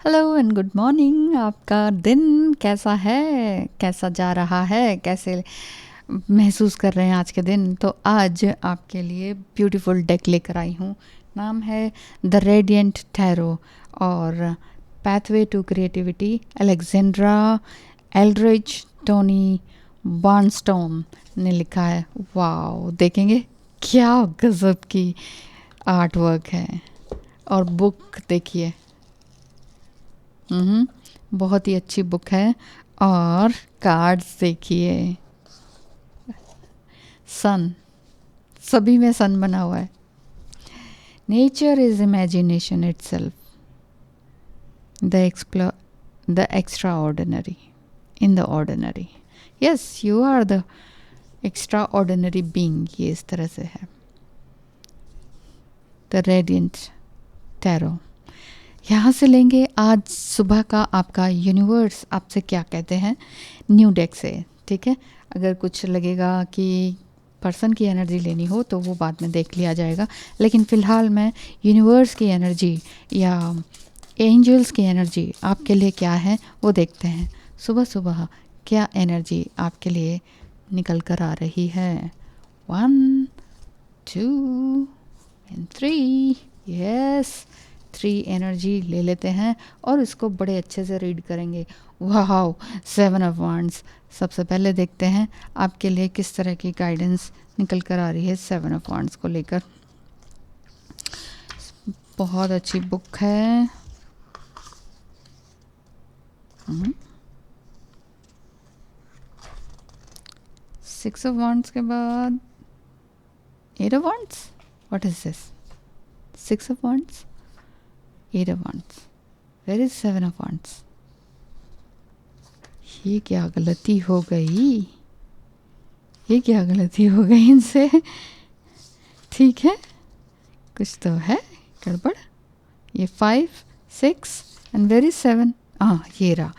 Hello and good morning. आपका दिन कैसा है, कैसा जा रहा है, कैसे महसूस कर रहे हैं आज के दिन? तो आज आपके लिए ब्यूटीफुल डेक लेकर आई हूँ। नाम है द रेडिएंट टैरो और pathway to creativity, Alexandra Eldridge Tony Barnstone ने लिखा है। वाओ, देखेंगे क्या गजब की आर्ट वर्क है। और बुक देखिए, बहुत ही अच्छी बुक है। और कार्ड्स देखिए, सन, सभी में सन बना हुआ है। Nature is imagination itself, the extra ordinary in the ordinary. Yes, you are the extra ordinary being, ये इस तरह से है। द रेडिएंट टैरो यहाँ से लेंगे आज सुबह का आपका यूनिवर्स आपसे क्या कहते हैं न्यू डेक से। ठीक है, अगर कुछ लगेगा कि पर्सन की एनर्जी लेनी हो तो वो बाद में देख लिया जाएगा, लेकिन फ़िलहाल मैं यूनिवर्स की एनर्जी या एंजल्स की एनर्जी आपके लिए क्या है वो देखते हैं। सुबह सुबह क्या एनर्जी आपके लिए निकल कर आ रही है। 1 2 and 3, यस, 3 एनर्जी ले लेते हैं और इसको बड़े अच्छे से रीड करेंगे। वाह, 7 ऑफ वांड्स। सबसे पहले देखते हैं आपके लिए किस तरह की गाइडेंस निकल कर आ रही है 7 ऑफ वांड्स को लेकर। बहुत अच्छी बुक है। 6 ऑफ वांड्स के बाद 8 of wands. What is this? 6 of wands, 8 of wands. Where is 7 of wands? ये क्या गलती हो गई? ये क्या गलती हो गई इनसे? ठीक है, कुछ तो है गड़बड़। ये 5 6 and where is 7? ये रहा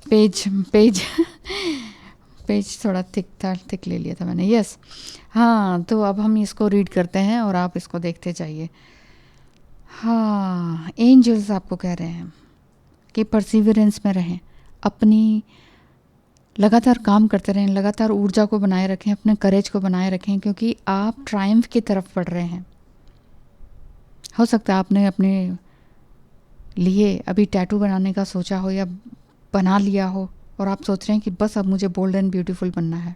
पेज पेज पेज थोड़ा थिक ले लिया था मैंने। यस, हाँ, तो अब हम इसको रीड करते हैं और आप इसको देखते जाइए। हाँ, एंजल्स आपको कह रहे हैं कि परसिवियरेंस में रहें, अपनी लगातार काम करते रहें, लगातार ऊर्जा को बनाए रखें, अपने करेज को बनाए रखें, क्योंकि आप ट्रायम्फ की तरफ बढ़ रहे हैं। हो सकता है आपने अपने लिए अभी टैटू बनाने का सोचा हो या बना लिया हो और आप सोच रहे हैं कि बस अब मुझे बोल्ड एंड ब्यूटीफुल बनना है।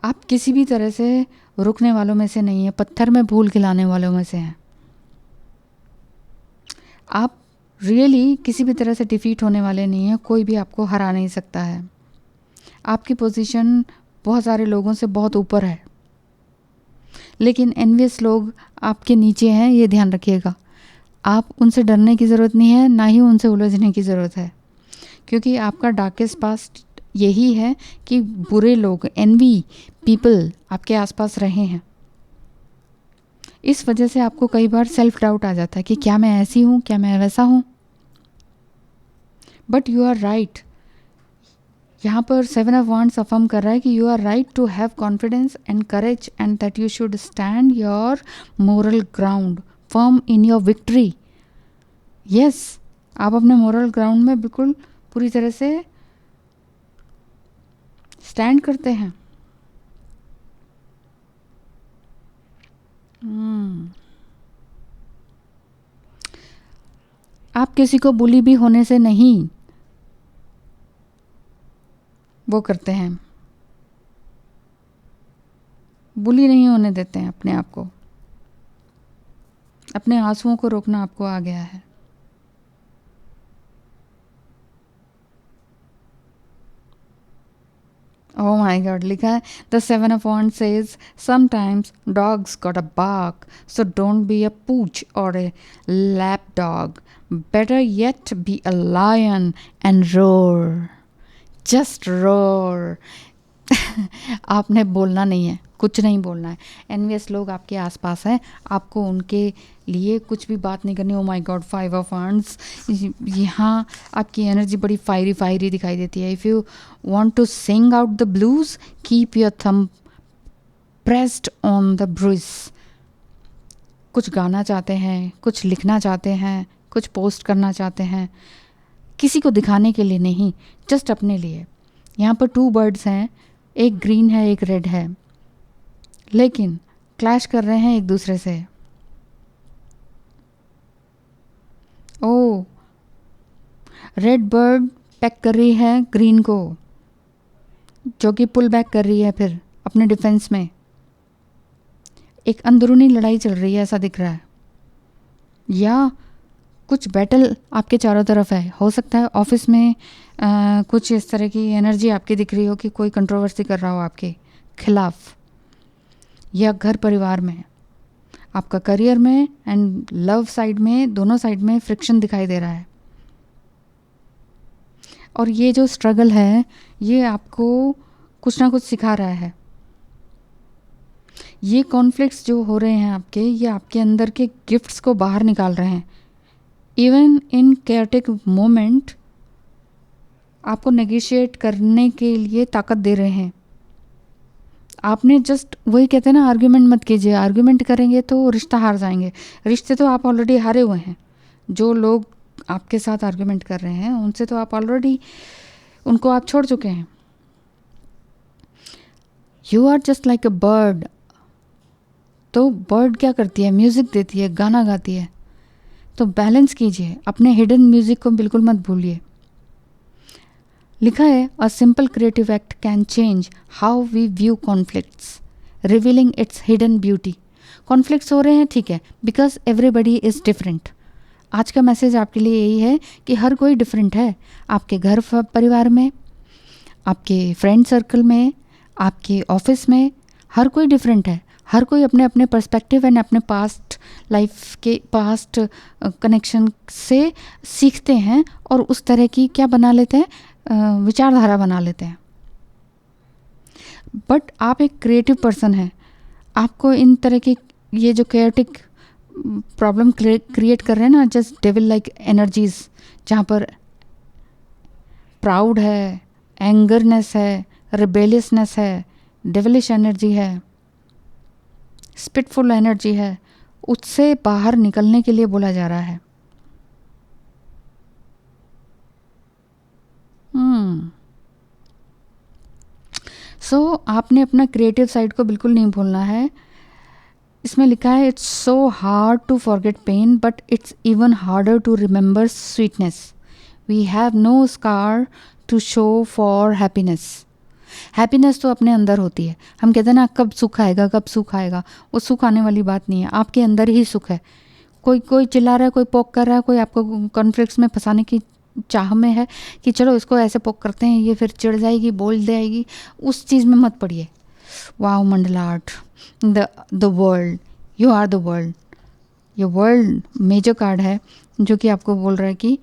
आप किसी भी तरह से रुकने वालों में से नहीं है, पत्थर में भूल खिलाने वालों में से हैं। आप रियली किसी भी तरह से डिफीट होने वाले नहीं हैं, कोई भी आपको हरा नहीं सकता है। आपकी पोजीशन बहुत सारे लोगों से बहुत ऊपर है, लेकिन एनवियस लोग आपके नीचे हैं, ये ध्यान रखिएगा। आप उनसे डरने की ज़रूरत नहीं है, ना ही उनसे उलझने की ज़रूरत है, क्योंकि आपका डार्केस्ट पास्ट यही है कि बुरे लोग, एनवी पीपल आपके आसपास रहे हैं। इस वजह से आपको कई बार सेल्फ डाउट आ जाता है कि क्या मैं ऐसी हूँ, क्या मैं वैसा हूँ। But you are right. यहाँ पर 7 ऑफ वांड्स अफर्म कर रहा है कि you are right to have confidence and courage and that you should stand your moral ground firm in your victory. Yes, आप अपने मोरल ग्राउंड में बिल्कुल पूरी तरह से स्टैंड करते हैं। आप किसी को बुली भी होने से नहीं वो करते हैं, बुली नहीं होने देते हैं अपने आप को। अपने आंसुओं को रोकना आपको आ गया है। Oh my God, लिखा है The 7 of Wands says sometimes dogs gotta bark, so don't be a pooch or a lap dog. Better yet be a lion and roar. Just roar. आपने बोलना नहीं है, कुछ नहीं बोलना है। एनवियस लोग आपके आसपास हैं, आपको उनके लिए कुछ भी बात नहीं करनी। Oh my god, 5 of wands. यहाँ आपकी एनर्जी बड़ी फायरी दिखाई देती है। If you want to sing out the blues, keep your thumb pressed on the bruise. कुछ गाना चाहते हैं, कुछ लिखना चाहते हैं, कुछ पोस्ट करना चाहते हैं, किसी को दिखाने के लिए नहीं, जस्ट अपने लिए। यहाँ पर 2 बर्ड्स हैं, एक ग्रीन है एक रेड है, लेकिन क्लैश कर रहे हैं एक दूसरे से। ओ, रेड बर्ड पैक कर रही है ग्रीन को, जो कि पुल बैक कर रही है फिर अपने डिफेंस में। एक अंदरूनी लड़ाई चल रही है ऐसा दिख रहा है, या कुछ बैटल आपके चारों तरफ है। हो सकता है ऑफिस में कुछ इस तरह की एनर्जी आपकी दिख रही हो कि कोई कंट्रोवर्सी कर रहा हो आपके खिलाफ, या घर परिवार में, आपका करियर में एंड लव साइड में, दोनों साइड में फ्रिक्शन दिखाई दे रहा है। और ये जो स्ट्रगल है ये आपको कुछ ना कुछ सिखा रहा है। ये कॉन्फ्लिक्ट्स जो हो रहे हैं आपके, ये आपके अंदर के गिफ्ट्स को बाहर निकाल रहे हैं। इवन इन केयरटेक मोमेंट आपको नेगोशिएट करने के लिए ताकत दे रहे हैं। आपने जस्ट, वही कहते हैं ना, आर्ग्यूमेंट मत कीजिए। आर्ग्यूमेंट करेंगे तो रिश्ता हार जाएंगे। रिश्ते तो आप ऑलरेडी हारे हुए हैं। जो लोग आपके साथ आर्ग्यूमेंट कर रहे हैं उनसे तो आप ऑलरेडी, उनको आप छोड़ चुके हैं। You are just like a bird. तो बर्ड क्या करती है? म्यूज़िक देती है, गाना गाती है। तो बैलेंस कीजिए, अपने हिडन म्यूज़िक को बिल्कुल मत भूलिए। लिखा है, a simple creative act can change how we view conflicts, revealing its hidden beauty. Conflicts हो रहे हैं, ठीक है, बिकॉज एवरीबडी इज़ डिफरेंट। आज का मैसेज आपके लिए यही है कि हर कोई डिफरेंट है। आपके घर परिवार में, आपके फ्रेंड सर्कल में, आपके ऑफिस में, हर कोई डिफरेंट है। हर कोई अपने अपने पर्सपेक्टिव एंड अपने पास्ट लाइफ के पास्ट कनेक्शन से सीखते हैं और उस तरह की क्या बना लेते हैं, विचारधारा बना लेते हैं। बट आप एक क्रिएटिव पर्सन हैं। आपको इन तरह की ये जो केयरटिक प्रॉब्लम क्रिएट कर रहे हैं ना, जस्ट डेविल लाइक एनर्जीज, जहाँ पर प्राउड है, एंगरनेस है, रिबेलियसनेस है, डेविलिश एनर्जी है, स्पिटफुल एनर्जी है, उससे बाहर निकलने के लिए बोला जा रहा है। सो आपने अपना क्रिएटिव साइड को बिल्कुल नहीं भूलना है। इसमें लिखा है, it's so hard to forget pain but it's even harder to remember sweetness. We have no scar to show for happiness. Happiness तो अपने अंदर होती है। हम कहते हैं ना, कब सुख आएगा, कब सुख आएगा। वो सुख आने वाली बात नहीं है, आपके अंदर ही सुख है। कोई चिल्ला रहा है, कोई पोक कर रहा है, कोई आपको कॉन्फ्लिक्ट्स में फंसाने की चाह में है कि चलो इसको ऐसे पोक करते हैं, ये फिर चिढ़ जाएगी, बोल जाएगी। उस चीज़ में मत पड़िए। Wow mandala art, the world, you are the world. ये वर्ल्ड मेजर कार्ड है जो कि आपको बोल रहा है कि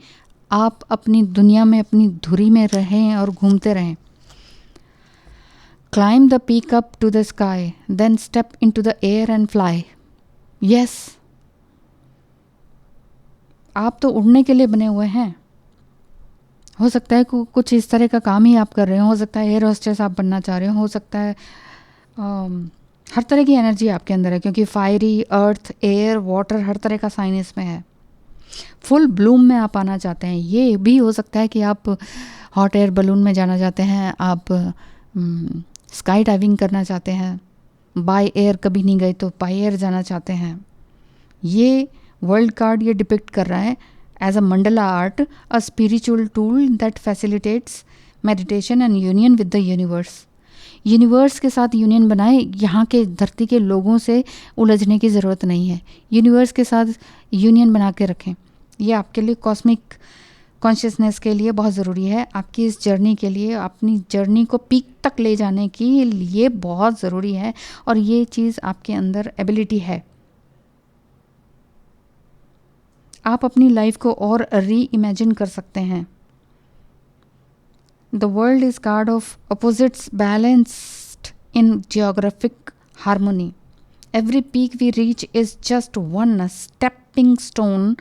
आप अपनी दुनिया में, अपनी धुरी में रहें और घूमते रहें। Climb the peak up to the sky, then step into the air and fly. Yes, आप तो उड़ने के लिए बने हुए हैं। हो सकता है कुछ इस तरह का काम ही आप कर रहे हो सकता है एयर होस्टेस आप बनना चाह रहे हो सकता है हर तरह की एनर्जी आपके अंदर है, क्योंकि फायरी, अर्थ, एयर, वाटर, हर तरह का साइन इसमें है। फुल ब्लूम में आप आना चाहते हैं। ये भी हो सकता है कि आप हॉट एयर बलून में जाना चाहते हैं, आप स्काई डाइविंग करना चाहते हैं, बाय एयर कभी नहीं गए तो बाय एयर जाना चाहते हैं। ये वर्ल्ड कार्ड ये डिपिक्ट कर रहा है as a mandala art, a spiritual tool that facilitates meditation and union with the universe. Universe के साथ यूनियन बनाए। यहाँ के धरती के लोगों से उलझने की ज़रूरत नहीं है। यूनिवर्स के साथ यूनियन बना के रखें। ये आपके लिए कॉस्मिक कॉन्शियसनेस के लिए बहुत ज़रूरी है। आपकी इस जर्नी के लिए, अपनी जर्नी को पीक तक ले जाने के लिए बहुत ज़रूरी है, और ये चीज़ आपके अंदर एबिलिटी है। आप अपनी लाइफ को और री इमेजिन कर सकते हैं। The world is card of opposites balanced in geographic harmony. Every peak we reach is just one stepping stone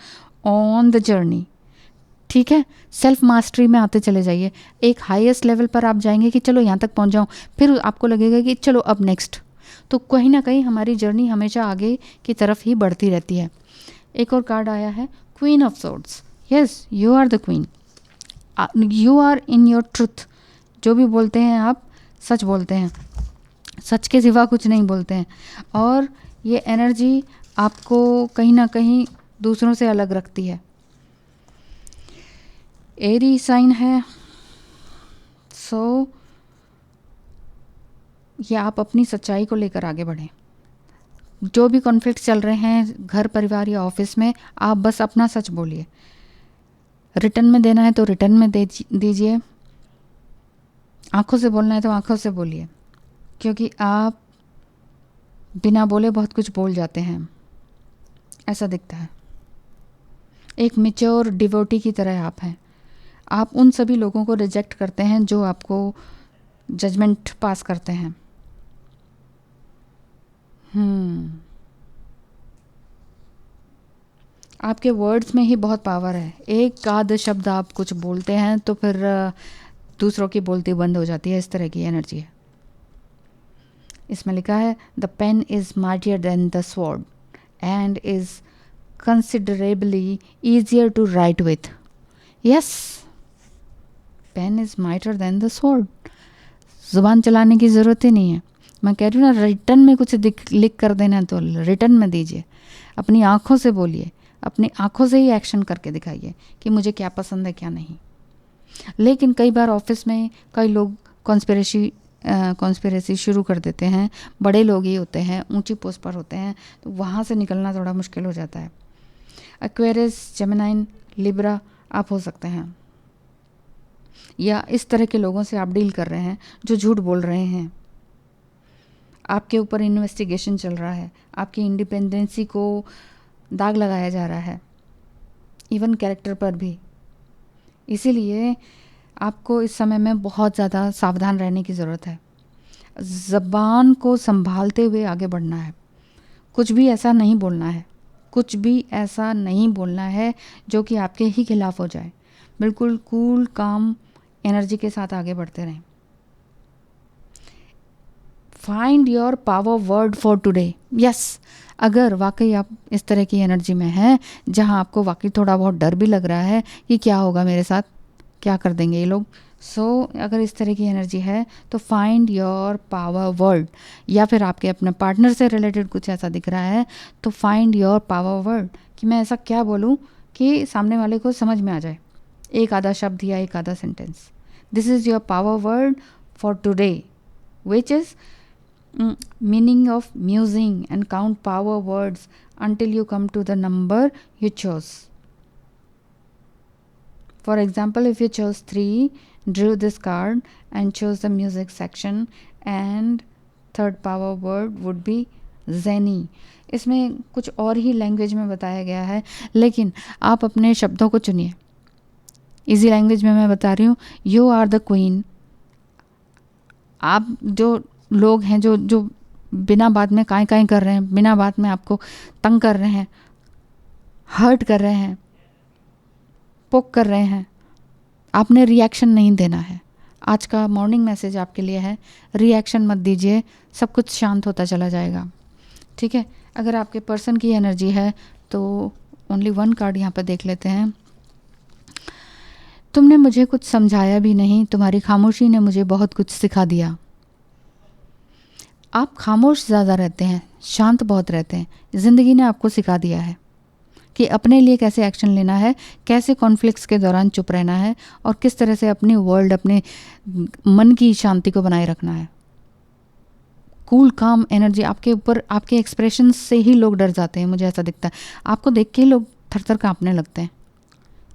on the journey. ठीक है, सेल्फ मास्टरी में आते चले जाइए। एक हाईएस्ट लेवल पर आप जाएंगे कि चलो यहाँ तक पहुँच जाऊँ, फिर आपको लगेगा कि चलो अब नेक्स्ट। तो कहीं ना कहीं हमारी जर्नी हमेशा आगे की तरफ ही बढ़ती रहती है। एक और कार्ड आया है, queen of swords, yes you are the queen, you are in your truth. जो भी बोलते हैं आप सच बोलते हैं, सच के सिवा कुछ नहीं बोलते हैं। और ये एनर्जी आपको कहीं ना कहीं दूसरों से अलग रखती है। एरी साइन है, सो ये आप अपनी सच्चाई को लेकर आगे बढ़ें। जो भी कॉन्फ्लिक्ट चल रहे हैं घर परिवार या ऑफिस में, आप बस अपना सच बोलिए। रिटर्न में देना है तो रिटर्न में दे दीजिए, आंखों से बोलना है तो आंखों से बोलिए, क्योंकि आप बिना बोले बहुत कुछ बोल जाते हैं, ऐसा दिखता है। एक मैच्योर डिवोटी की तरह आप हैं। आप उन सभी लोगों को रिजेक्ट करते हैं जो आपको जजमेंट पास करते हैं। आपके वर्ड्स में ही बहुत पावर है। एक आध शब्द आप कुछ बोलते हैं तो फिर दूसरों की बोलती बंद हो जाती है, इस तरह की एनर्जी है। इसमें लिखा है the pen is mightier than the sword and is considerably easier to write with. Yes, pen is mightier than the sword. ज़ुबान चलाने की ज़रूरत ही नहीं है। मैं कह रही हूँ ना, रिटर्न में कुछ लिख कर देना तो रिटर्न में दीजिए। अपनी आँखों से बोलिए, अपनी आँखों से ही एक्शन करके दिखाइए कि मुझे क्या पसंद है क्या नहीं। लेकिन कई बार ऑफिस में कई लोग कॉन्स्पिरेसी शुरू कर देते हैं। बड़े लोग ही होते हैं, ऊंची पोस्ट पर होते हैं, तो वहाँ से निकलना थोड़ा मुश्किल हो जाता है। एक्वेरियस, जेमिनाइन, लिब्रा आप हो सकते हैं, या इस तरह के लोगों से आप डील कर रहे हैं जो झूठ बोल रहे हैं। आपके ऊपर इन्वेस्टिगेशन चल रहा है, आपकी इंडिपेंडेंसी को दाग लगाया जा रहा है, इवन कैरेक्टर पर भी। इसीलिए आपको इस समय में बहुत ज़्यादा सावधान रहने की ज़रूरत है। ज़बान को संभालते हुए आगे बढ़ना है। कुछ भी ऐसा नहीं बोलना है, कुछ भी ऐसा नहीं बोलना है जो कि आपके ही खिलाफ हो जाए। बिल्कुल कूल काम एनर्जी के साथ आगे बढ़ते रहें। Find your power word for today. Yes, अगर वाकई आप इस तरह की एनर्जी में हैं जहां आपको वाकई थोड़ा बहुत डर भी लग रहा है कि क्या होगा मेरे साथ, क्या कर देंगे ये लोग, अगर इस तरह की एनर्जी है तो फाइंड योर पावर वर्ड। या फिर आपके अपने पार्टनर से रिलेटेड कुछ ऐसा दिख रहा है तो फाइंड योर पावर वर्ड, कि मैं ऐसा क्या बोलूँ कि सामने वाले को समझ में आ जाए, एक आधा शब्द या एक आधा sentence. This is your power word for today, which is meaning of musing and count power words until you come to the number you chose. For example, if you chose 3, drew this card and chose the music section, and third power word would be ज़ेनी। इसमें कुछ और ही language में बताया गया है, लेकिन आप अपने शब्दों को चुनिए। इजी लैंग्वेज में मैं बता रही हूँ, यू आर द क्वीन। आप जो लोग हैं जो बिना बात में काई कर रहे हैं, बिना बात में आपको तंग कर रहे हैं, हर्ट कर रहे हैं, पोक कर रहे हैं, आपने रिएक्शन नहीं देना है। आज का मॉर्निंग मैसेज आपके लिए है, रिएक्शन मत दीजिए, सब कुछ शांत होता चला जाएगा। ठीक है, अगर आपके पर्सन की एनर्जी है तो ओनली 1 कार्ड यहाँ पर देख लेते हैं। तुमने मुझे कुछ समझाया भी नहीं, तुम्हारी खामोशी ने मुझे बहुत कुछ सिखा दिया। आप खामोश ज़्यादा रहते हैं, शांत बहुत रहते हैं। ज़िंदगी ने आपको सिखा दिया है कि अपने लिए कैसे एक्शन लेना है, कैसे कॉन्फ्लिक्ट्स के दौरान चुप रहना है, और किस तरह से अपनी वर्ल्ड, अपने मन की शांति को बनाए रखना है। कूल काम एनर्जी आपके ऊपर, आपके एक्सप्रेशन से ही लोग डर जाते हैं, मुझे ऐसा दिखता है। आपको देख के ही लोग थर थर काँपने लगते हैं।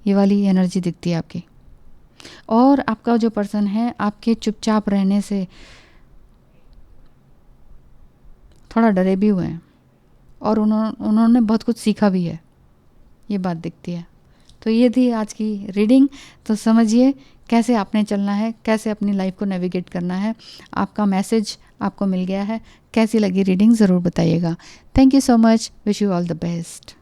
ये वाली एनर्जी दिखती है आपकी। और आपका जो पर्सन है, आपके चुपचाप रहने से थोड़ा डरे भी हुए हैं, और उन्होंने बहुत कुछ सीखा भी है, ये बात दिखती है। तो ये थी आज की रीडिंग। तो समझिए कैसे आपने चलना है, कैसे अपनी लाइफ को नेविगेट करना है। आपका मैसेज आपको मिल गया है। कैसी लगी रीडिंग ज़रूर बताइएगा। Thank you so much, wish you all the best.